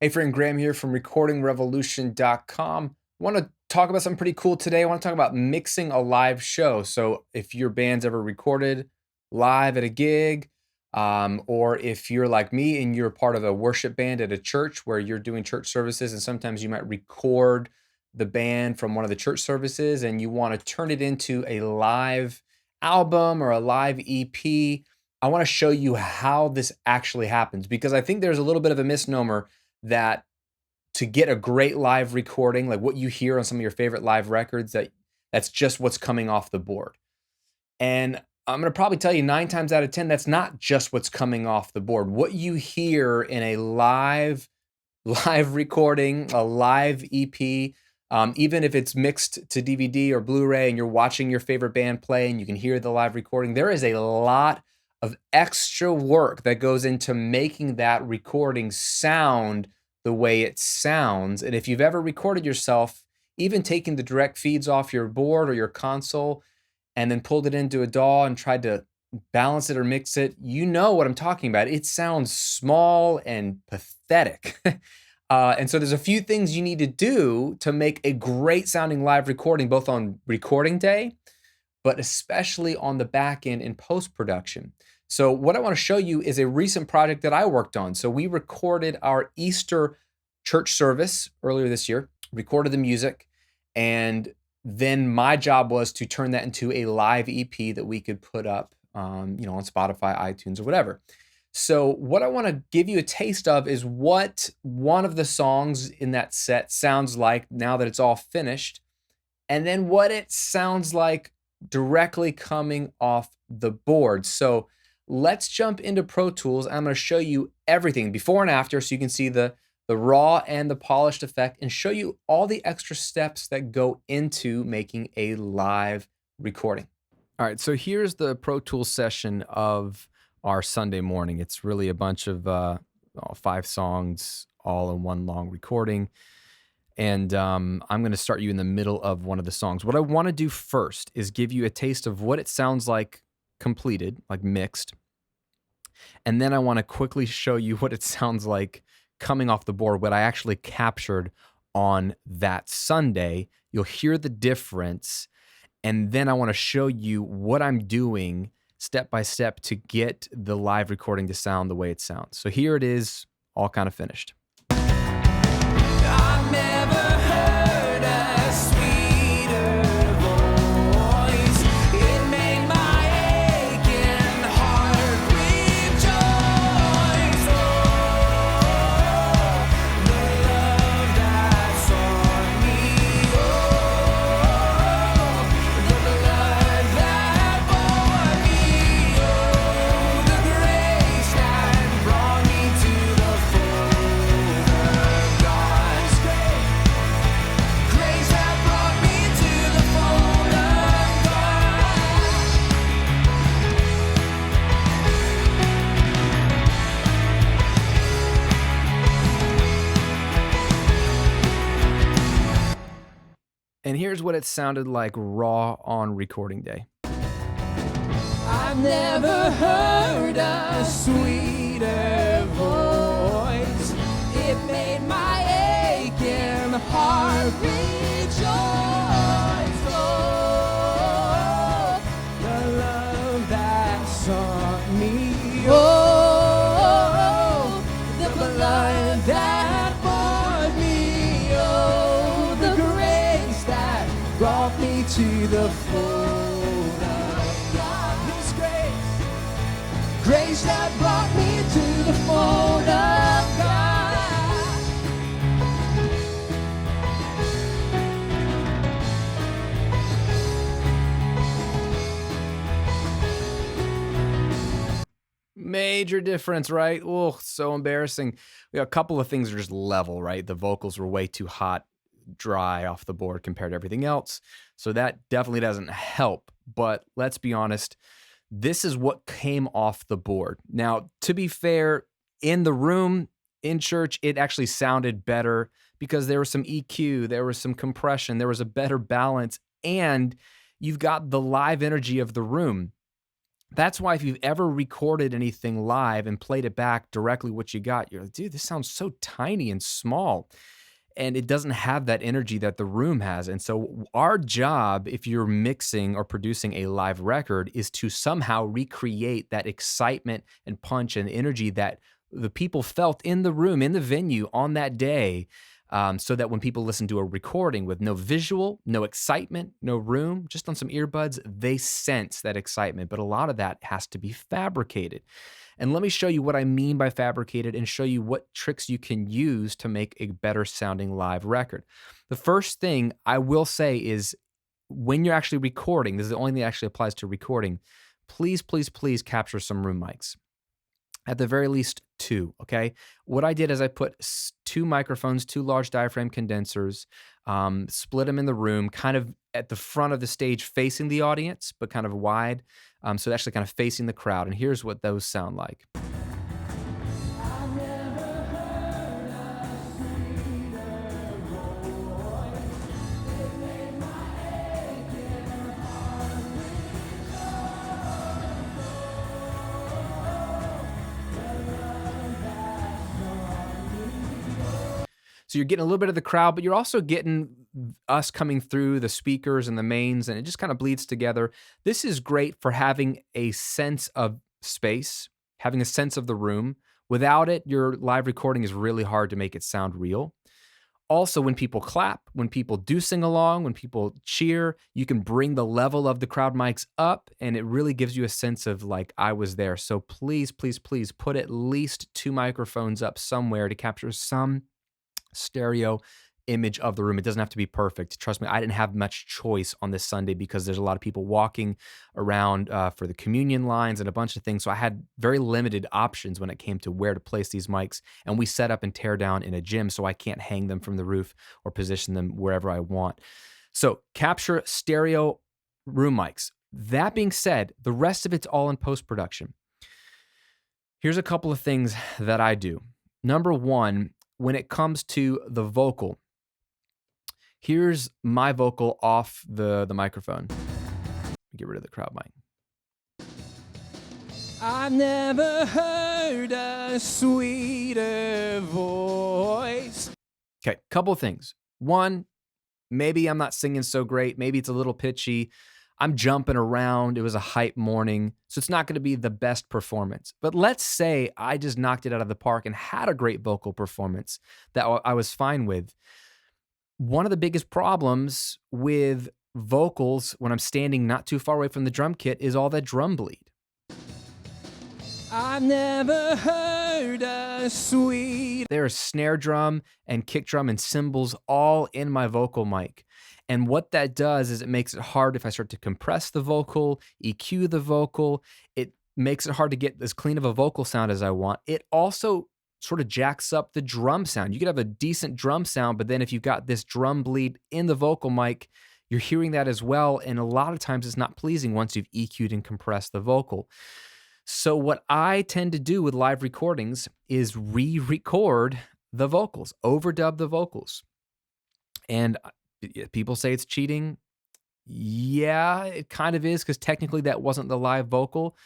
Hey, friend, Graham here from recordingrevolution.com. I want to talk about something pretty cool today. I want to talk about mixing a live show. So, if your band's ever recorded live at a gig, or if you're like me and you're part of a worship band at a church where you're doing church services, and sometimes you might record the band from one of the church services and you want to turn it into a live album or a live EP, I want to show you how this actually happens because I think there's a little bit of a misnomer that to get a great live recording, like what you hear on some of your favorite live records, that's just what's coming off the board. And I'm going to probably tell you 9 times out of 10 that's not just what's coming off the board. What you hear in a live recording, a live EP, even if it's mixed to DVD or Blu-ray and you're watching your favorite band play and you can hear the live recording, there is a lot of extra work that goes into making that recording sound the way it sounds. And if you've ever recorded yourself, even taking the direct feeds off your board or your console and then pulled it into a DAW and tried to balance it or mix it, you know what I'm talking about. It sounds small and pathetic. And so there's a few things you need to do to make a great sounding live recording, both on recording day, but especially on the back end in post-production. So what I want to show you is a recent project that I worked on. So we recorded our Easter church service earlier this year, recorded the music, and then my job was to turn that into a live EP that we could put up, on Spotify, iTunes, or whatever. So what I want to give you a taste of is what one of the songs in that set sounds like now that it's all finished, and then what it sounds like directly coming off the board. So let's jump into Pro Tools. I'm going to show you everything before and after so you can see the raw and the polished effect and show you all the extra steps that go into making a live recording. All right, so here's the Pro Tools session of our Sunday morning. It's really a bunch of 5 songs all in one long recording. And I'm going to start you in the middle of one of the songs. What I want to do first is give you a taste of what it sounds like completed, like mixed. And then I want to quickly show you what it sounds like coming off the board, what I actually captured on that Sunday. You'll hear the difference. And then I want to show you what I'm doing step by step to get the live recording to sound the way it sounds. So here it is, all kind of finished. I've never heard a sweeter voice. It made my aching heart rejoice. Oh, the love that sought me. Oh, the blood that bought me. Oh, the grace that brought me to the fold of God's grace that brought me to the fold of God. And here's what it sounded like raw on recording day. I've never heard a sweeter voice. It made my aching heart rejoice. Oh, the love that sought me. Oh, the blood that bought me. Oh, the grace that brought me to the fold of God. His grace that brought me to the fold of God. Major difference, right? Oh, so embarrassing. We got a couple of things are just level, right? The vocals were way too hot, dry off the board compared to everything else. So that definitely doesn't help. But let's be honest, this is what came off the board. Now, to be fair, in the room, in church, it actually sounded better because there was some EQ, there was some compression, there was a better balance, and you've got the live energy of the room. That's why if you've ever recorded anything live and played it back directly what you got, you're like, dude, this sounds so tiny and small. And it doesn't have that energy that the room has. And so, our job, if you're mixing or producing a live record, is to somehow recreate that excitement and punch and energy that the people felt in the room, in the venue on that day. So that when people listen to a recording with no visual, no excitement, no room, just on some earbuds, they sense that excitement. But a lot of that has to be fabricated. And let me show you what I mean by fabricated and show you what tricks you can use to make a better sounding live record. The first thing I will say is when you're actually recording, this is the only thing that actually applies to recording, please, please, please capture some room mics. At the very least, two, okay? What I did is I put two microphones, two large diaphragm condensers, split them in the room, kind of at the front of the stage facing the audience, but kind of wide. So actually kind of facing the crowd. And here's what those sound like. So you're getting a little bit of the crowd, but you're also getting us coming through the speakers and the mains, and it just kind of bleeds together. This is great for having a sense of space, having a sense of the room. Without it, your live recording is really hard to make it sound real. Also, when people clap, when people do sing along, when people cheer, you can bring the level of the crowd mics up, and it really gives you a sense of like, I was there. So please, please, please put at least two microphones up somewhere to capture some stereo image of the room. It doesn't have to be perfect. Trust me, I didn't have much choice on this Sunday because there's a lot of people walking around for the communion lines and a bunch of things. So I had very limited options when it came to where to place these mics. And we set up and tear down in a gym, so I can't hang them from the roof or position them wherever I want. So capture stereo room mics. That being said, the rest of it's all in post-production. Here's a couple of things that I do. Number one, when it comes to the vocal, here's my vocal off the microphone. Get rid of the crowd mic. I've never heard a sweeter voice. Okay, couple things. One, maybe I'm not singing so great. Maybe it's a little pitchy. I'm jumping around. It was a hype morning, so it's not going to be the best performance. But let's say I just knocked it out of the park and had a great vocal performance that I was fine with. One of the biggest problems with vocals when I'm standing not too far away from the drum kit is all that drum bleed. I've never heard a sweet. There's snare drum and kick drum and cymbals all in my vocal mic. And what that does is it makes it hard if I start to compress the vocal, EQ the vocal. It makes it hard to get as clean of a vocal sound as I want. It also sort of jacks up the drum sound. You could have a decent drum sound, but then if you've got this drum bleed in the vocal mic, you're hearing that as well. And a lot of times it's not pleasing once you've EQ'd and compressed the vocal. So what I tend to do with live recordings is re-record the vocals, overdub the vocals. And people say it's cheating. Yeah, it kind of is, because technically that wasn't the live vocal.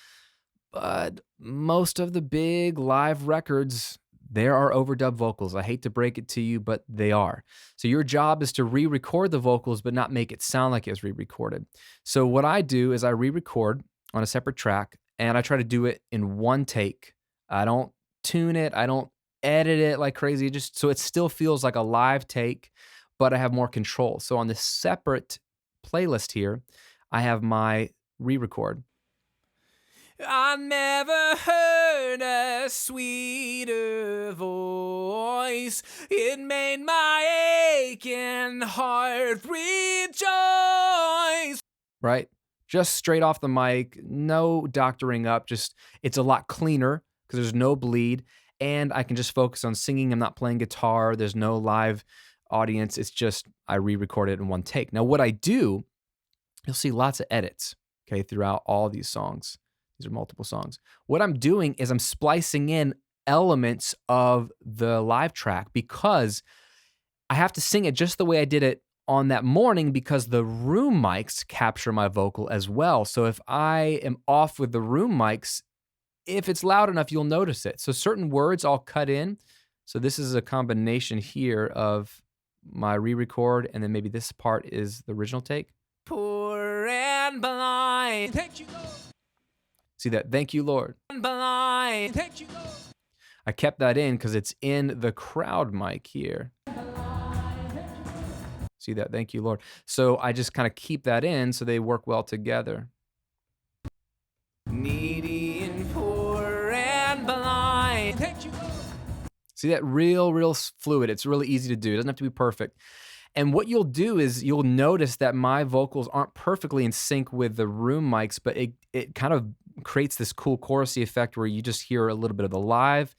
But most of the big live records, there are overdub vocals. I hate to break it to you, but they are. So your job is to re-record the vocals, but not make it sound like it was re-recorded. So what I do is I re-record on a separate track, and I try to do it in one take. I don't tune it. I don't edit it like crazy, just so it still feels like a live take, but I have more control. So on this separate playlist here, I have my re-record. I never heard a sweeter voice. It made my aching heart rejoice. Right? Just straight off the mic, no doctoring up. Just, it's a lot cleaner because there's no bleed, and I can just focus on singing. I'm not playing guitar. There's no live audience. It's just, I re-record it in one take. Now, what I do, you'll see lots of edits, okay, throughout all these songs. These are multiple songs. What I'm doing is I'm splicing in elements of the live track because I have to sing it just the way I did it on that morning because the room mics capture my vocal as well. So if I am off with the room mics, if it's loud enough, you'll notice it. So certain words I'll cut in. So this is a combination here of my re-record, and then maybe this part is the original take. Poor and blind. Thank you, Lord. See that? Thank you, Lord. Blind. Thank you, Lord. I kept that in because it's in the crowd mic here. See that? Thank you, Lord. So I just kind of keep that in so they work well together. Needy and poor and blind. Thank you, Lord. See that? Real fluid. It's really easy to do. It doesn't have to be perfect. And what you'll do is you'll notice that my vocals aren't perfectly in sync with the room mics, but it kind of creates this cool chorusy effect where you just hear a little bit of the live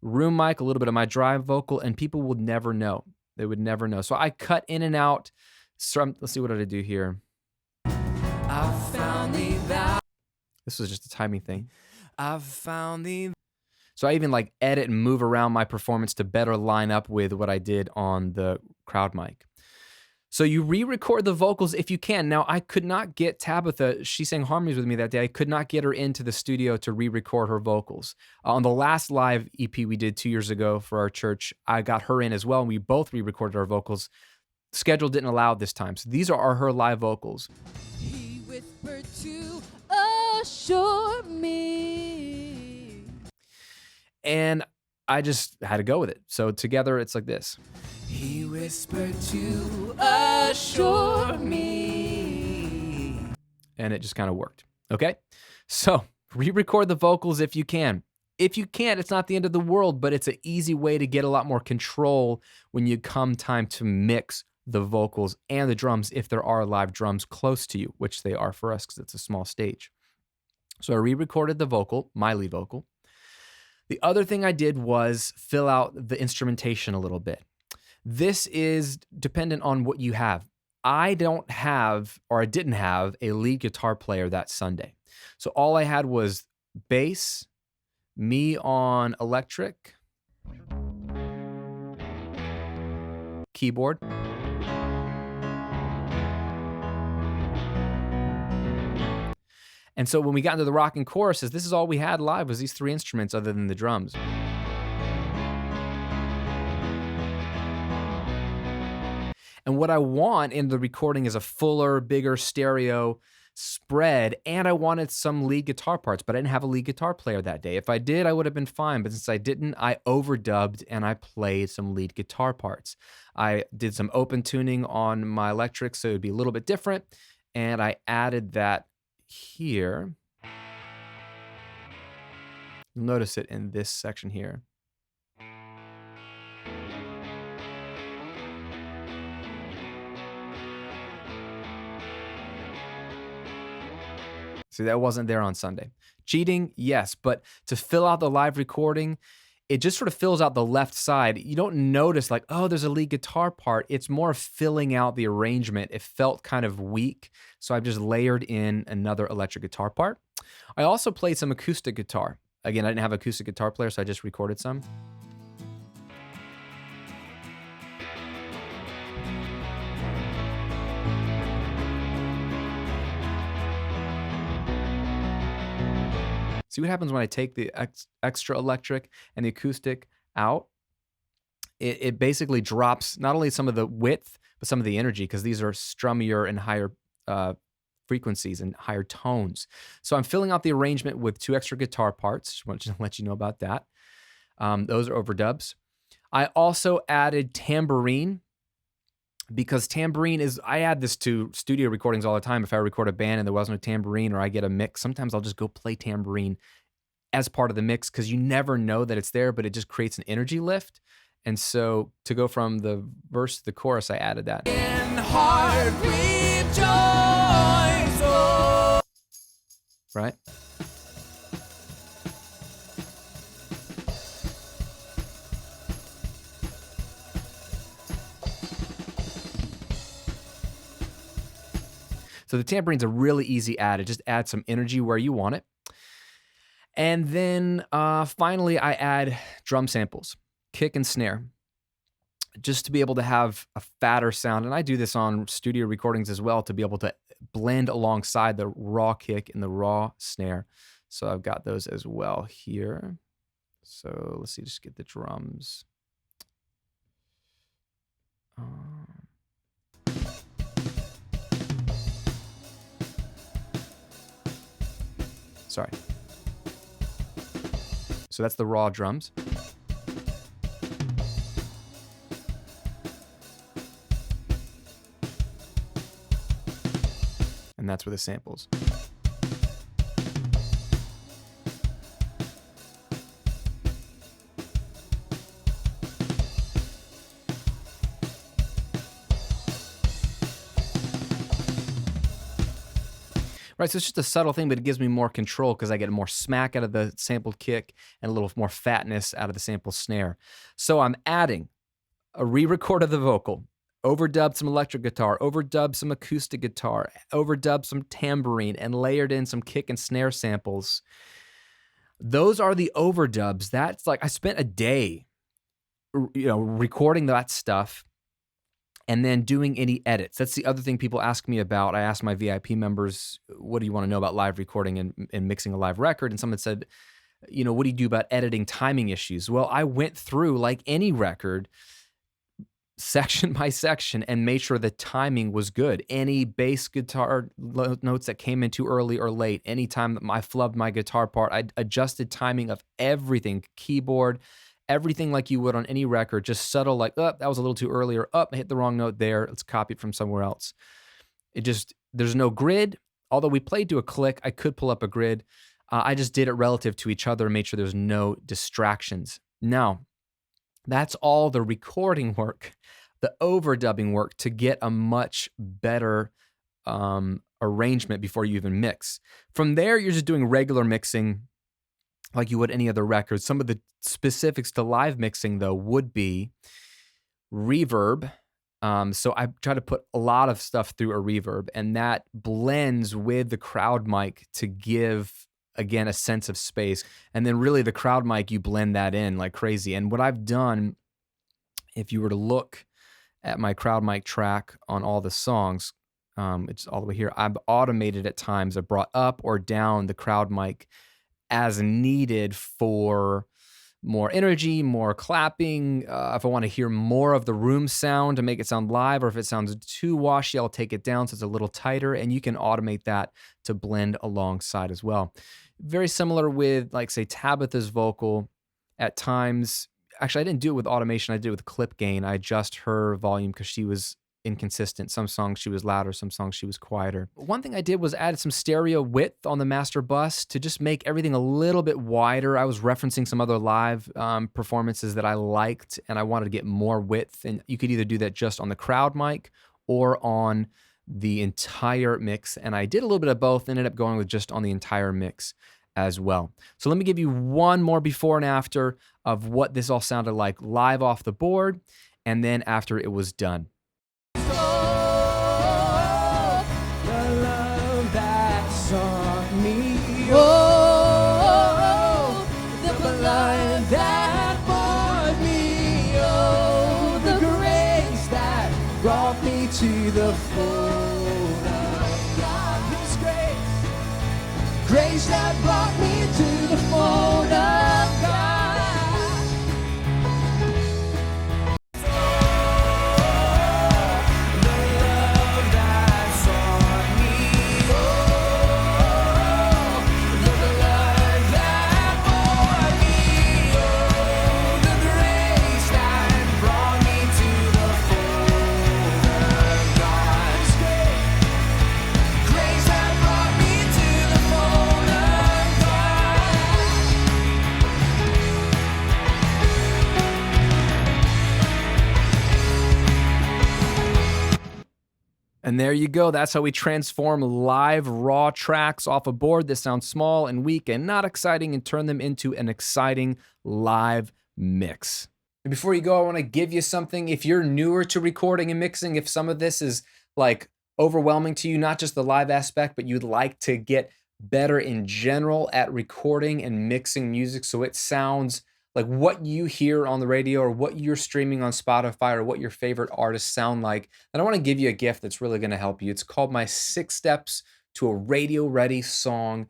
room mic, a little bit of my dry vocal, and people would never know. They would never know. So I cut in and out. Let's see, what did I do here? I found the This was just a timing thing. I found the So I even like edit and move around my performance to better line up with what I did on the crowd mic. So you re-record the vocals if you can. Now, I could not get Tabitha, she sang harmonies with me that day. I could not get her into the studio to re-record her vocals. On the last live EP we did 2 years ago for our church, I got her in as well, and we both re-recorded our vocals. Schedule didn't allow it this time. So these are her live vocals. He whispered to assure me. And I just had to go with it. So together it's like this. He whispered to assure me. And it just kind of worked. Okay? So re-record the vocals if you can. If you can't, it's not the end of the world, but it's an easy way to get a lot more control when you come time to mix the vocals and the drums if there are live drums close to you, which they are for us because it's a small stage. So I re-recorded the vocal, my lead vocal. The other thing I did was fill out the instrumentation a little bit. This is dependent on what you have. I don't have, or I didn't have, a lead guitar player that Sunday. So all I had was bass, me on electric, keyboard, and so when we got into the rocking choruses, this is all we had live was these three instruments other than the drums. And what I want in the recording is a fuller, bigger stereo spread, and I wanted some lead guitar parts, but I didn't have a lead guitar player that day. If I did, I would have been fine, but since I didn't, I overdubbed and I played some lead guitar parts. I did some open tuning on my electric, so it would be a little bit different, and I added that here. You'll notice it in this section here. See, that wasn't there on Sunday. Cheating, yes, but to fill out the live recording, it just sort of fills out the left side. You don't notice like, oh, there's a lead guitar part. It's more filling out the arrangement. It felt kind of weak, so I've just layered in another electric guitar part. I also played some acoustic guitar. Again, I didn't have an acoustic guitar player, so I just recorded some. See what happens when I take the extra electric and the acoustic out? It basically drops not only some of the width, but some of the energy, because these are strummier and higher frequencies and higher tones. So I'm filling out the arrangement with 2 extra guitar parts. Just wanted to let you know about that. Those are overdubs. I also added tambourine, because tambourine is, I add this to studio recordings all the time. If I record a band and there wasn't a tambourine, or I get a mix, sometimes I'll just go play tambourine as part of the mix, because you never know that it's there, but it just creates an energy lift. And so to go from the verse to the chorus, I added that. In heart rejoice, oh. Right? So the tambourine's a really easy add. It just adds some energy where you want it. And then finally, I add drum samples, kick and snare. just to be able to have a fatter sound. And I do this on studio recordings as well, to be able to blend alongside the raw kick and the raw snare. So I've got those as well here. So let's see, just get the drums. Sorry. So that's the raw drums. And that's where the samples. Right, so it's just a subtle thing, but it gives me more control because I get more smack out of the sampled kick and a little more fatness out of the sampled snare. So I'm adding a re-record of the vocal, overdubbed some electric guitar, overdubbed some acoustic guitar, overdubbed some tambourine, and layered in some kick and snare samples. Those are the overdubs. That's like, I spent a day, recording that stuff and then doing any edits. That's the other thing people ask me about. I asked my VIP members, what do you want to know about live recording and mixing a live record? And someone said, what do you do about editing timing issues? Well, I went through, like any record, section by section, and made sure the timing was good. Any bass guitar notes that came in too early or late, anytime I flubbed my guitar part, I adjusted timing of everything, keyboard, everything like you would on any record, just subtle, like, oh, that was a little too early, or I hit the wrong note there, let's copy it from somewhere else. There's no grid. Although we played to a click, I could pull up a grid. I just did it relative to each other and made sure there's no distractions. Now, that's all the recording work, the overdubbing work, to get a much better arrangement before you even mix. From there, you're just doing regular mixing like you would any other record. Some of the specifics to live mixing, though, would be reverb. So I try to put a lot of stuff through a reverb, and that blends with the crowd mic to give, again, a sense of space. And then really the crowd mic, you blend that in like crazy. And what I've done, if you were to look at my crowd mic track on all the songs, it's all the way here, I've automated at times. I brought up or down the crowd mic as needed for more energy, more clapping. If I want to hear more of the room sound to make it sound live, or if it sounds too washy, I'll take it down so it's a little tighter, and you can automate that to blend alongside as well. Very similar with, like, say, Tabitha's vocal. At times, actually, I didn't do it with automation. I did it with clip gain. I adjust her volume because she was inconsistent. Some songs she was louder, some songs she was quieter. One thing I did was add some stereo width on the master bus to just make everything a little bit wider. I was referencing some other live performances that I liked, and I wanted to get more width. And you could either do that just on the crowd mic or on the entire mix. And I did a little bit of both, ended up going with just on the entire mix as well. So let me give you one more before and after of what this all sounded like live off the board, and then after it was done. Oh, the blood that bought me, oh, the grace that brought me to the fold of God. His grace that brought me to the fold of God. And there you go. That's how we transform live raw tracks off a board that sound small and weak and not exciting and turn them into an exciting live mix. And before you go, I want to give you something. If you're newer to recording and mixing, if some of this is like overwhelming to you, not just the live aspect, but you'd like to get better in general at recording and mixing music so it sounds like what you hear on the radio or what you're streaming on Spotify or what your favorite artists sound like, then I want to give you a gift that's really going to help you. It's called my 6 steps to a radio ready song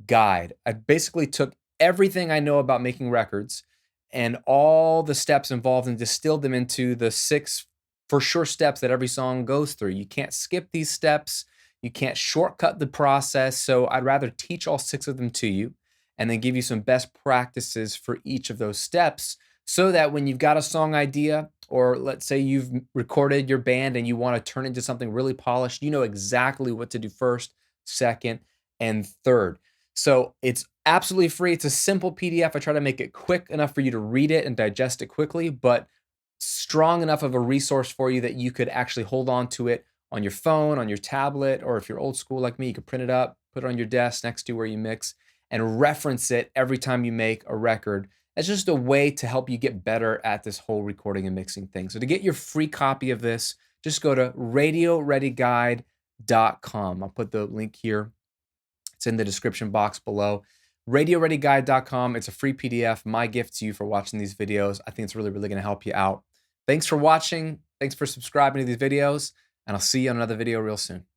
guide. I basically took everything I know about making records and all the steps involved and distilled them into the 6 for sure steps that every song goes through. You can't skip these steps. You can't shortcut the process. So I'd rather teach all 6 of them to you and then give you some best practices for each of those steps so that when you've got a song idea, or let's say you've recorded your band and you want to turn it into something really polished, you know exactly what to do first, second, and third. So it's absolutely free. It's a simple PDF. I try to make it quick enough for you to read it and digest it quickly, but strong enough of a resource for you that you could actually hold on to it on your phone, on your tablet, or if you're old school like me, you could print it up, put it on your desk next to where you mix, and reference it every time you make a record. It's just a way to help you get better at this whole recording and mixing thing. So to get your free copy of this, just go to radioreadyguide.com. I'll put the link here. It's in the description box below. RadioReadyGuide.com. It's a free PDF. My gift to you for watching these videos. I think it's really, really going to help you out. Thanks for watching. Thanks for subscribing to these videos, and I'll see you on another video real soon.